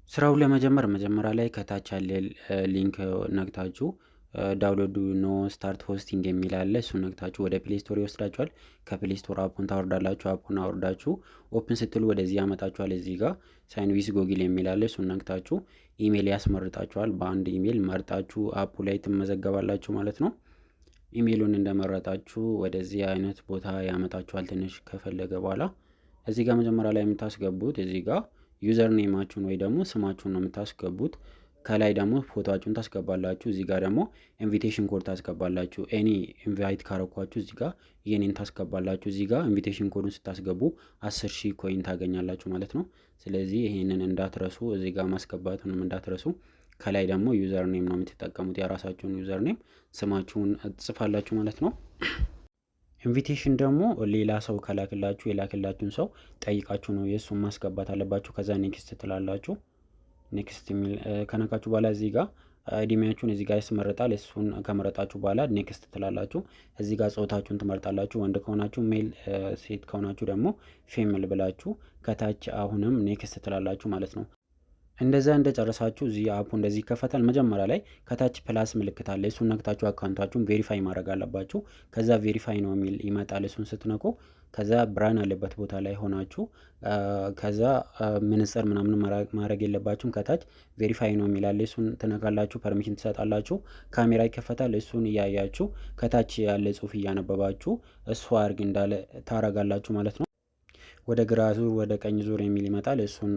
ስራውን ለመጀመር መጀመሪያ ላይ ከታች ያለ ሊንክ ነክታችሁ ዳውንሎድ ኖ ስታርት ሆስቲንግ የሚል አለ። እሱን ነክታችሁ ወደ ፕሌይ ስቶር ይወስዳችኋል። ከፕሌይ ስቶር አፑን ታወርዳላችሁ። አፑን አወርዳችሁ ኦፕን ስትሉ ወደዚህ ያመጣችኋል። እዚህ ጋር ሳይን ዊዝ ጎግል የሚል አለ። እሱን ነክታችሁ ኢሜል ያስመርጣችኋል። በአንድ ኢሜል መርጣችሁ አፑ ላይ ትመዘገባላችሁ ማለት ነው። ኢሜሉን እንደመረጣችሁ ወደዚህ አይነት ቦታ ያመጣችኋል። ትንሽ ከፈለገ በኋላ እዚህ ጋር መጀመሪያ ላይ የምታስገቡት እዚህ ጋር ዩዘር ኔማችሁን ወይ ደግሞ ስማችሁን ነው የምታስገቡት። ከላይ ደግሞ ፎቶአችሁን ታስገባላችሁ። እዚህ ጋር ደግሞ ኢንቪቴሽን ኮድ ታስገባላችሁ። ኤኒ ኢንቫይት ካረኳችሁ እዚህ ጋር የኔን ታስገባላችሁ። እዚህ ጋር ኢንቪቴሽን ኮዱን ስታስገቡ 10,000 ኮይን ታገኛላችሁ ማለት ነው። ስለዚህ ይሄንን እንዳትረሱ፣ እዚህ ጋር ማስገባቱንም እንዳትረሱ። ከላይ ደግሞ ዩዘር ኔም ነው የምትጠቀሙት። የራሳችሁን ዩዘር ኔም ስማችሁን ትጽፋላችሁ ማለት ነው። ኢንቪቴሽን ደግሞ ሌላ ሰው ከላክላችሁ የላክላችሁን ሰው ጠይቃችሁ ነው የእሱን ማስገባት አለባችሁ። ከዛ ኔክስት ትላላችሁ። ኔክስት የሚል ከነካችሁ በኋላ እዚህ ጋር እድሜያችሁን እዚህ ጋር ያስመርጣል። እሱን ከመረጣችሁ በኋላ ኔክስት ትላላችሁ። እዚህ ጋር ጾታችሁን ትመርጣላችሁ። ወንድ ከሆናችሁ ሜል፣ ሴት ከሆናችሁ ደግሞ ፌሜል ብላችሁ ከታች አሁንም ኔክስት ትላላችሁ ማለት ነው። እንደዛ እንደጨረሳችሁ እዚህ አፑ እንደዚህ ይከፈታል። መጀመሪያ ላይ ከታች ፕላስ ምልክት አለ። እሱን ነክታችሁ አካውንታችሁን ቬሪፋይ ማድረግ አለባችሁ። ከዛ ቬሪፋይ ነው የሚል ይመጣል። እሱን ስትነቁ ከዛ ብርሃን ያለበት ቦታ ላይ ሆናችሁ ከዛ ምንጽር ምናምን ማድረግ የለባችሁም። ከታች ቬሪፋይ ነው የሚል አለ። እሱን ትነካላችሁ፣ ፐርሚሽን ትሰጣላችሁ። ካሜራ ይከፈታል። እሱን እያያችሁ ከታች ያለ ጽሁፍ እያነበባችሁ እሱ አርግ እንዳለ ታረጋላችሁ ማለት ነው። ወደ ግራ ዙር ወደ ቀኝ ዙር የሚል ይመጣል። እሱን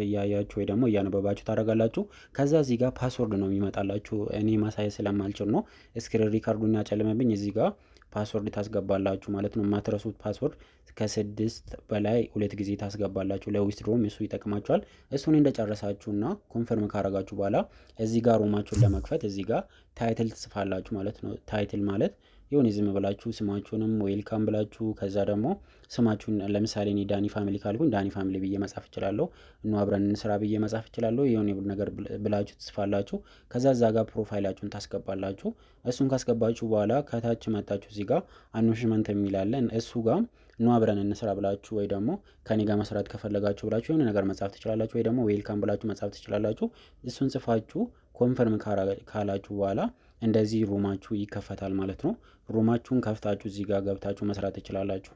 እያያችሁ ወይ ደግሞ እያነበባችሁ ታደርጋላችሁ። ከዛ እዚህ ጋር ፓስወርድ ነው የሚመጣላችሁ። እኔ ማሳየት ስለማልችል ነው ስክሪን ሪካርዱን ያጨለመብኝ። እዚህ ጋር ፓስወርድ ታስገባላችሁ ማለት ነው። የማትረሱት ፓስወርድ ከ6 በላይ 2 ጊዜ ታስገባላችሁ። ለዊዝድሮም እሱ ይጠቅማችኋል። እሱን እንደጨረሳችሁና ኮንፈርም ካረጋችሁ በኋላ እዚህ ጋር ሮማችሁን ለመክፈት እዚህ ጋር ታይትል ትጽፋላችሁ ማለት ነው። ታይትል ማለት ይሁን ዝም ብላችሁ ስማችሁንም ዌልካም ብላችሁ ከዛ ደግሞ ስማችሁን ለምሳሌ እኔ ዳኒ ፋሚሊ ካልኩኝ ዳኒ ፋሚሊ ብዬ መጻፍ እችላለሁ። እኑ አብረን እንስራ ብዬ መጻፍ እችላለሁ። የሆነ ነገር ብላችሁ ትጽፋላችሁ። ከዛ እዛ ጋር ፕሮፋይላችሁን ታስገባላችሁ። እሱን ካስገባችሁ በኋላ ከታች መጣችሁ እዚህ ጋር አኖሽመንት የሚላለን እሱ ጋር ኑ አብረን እንስራ ብላችሁ ወይ ደግሞ ከኔ ጋር መስራት ከፈለጋችሁ ብላችሁ የሆነ ነገር መጻፍ ትችላላችሁ። ወይ ደግሞ ዌልካም ብላችሁ መጻፍ ትችላላችሁ። እሱን ጽፋችሁ ኮንፈርም ካላችሁ በኋላ እንደዚህ ሩማችሁ ይከፈታል ማለት ነው። ሩማችሁን ከፍታችሁ እዚህ ጋር ገብታችሁ መስራት ትችላላችሁ።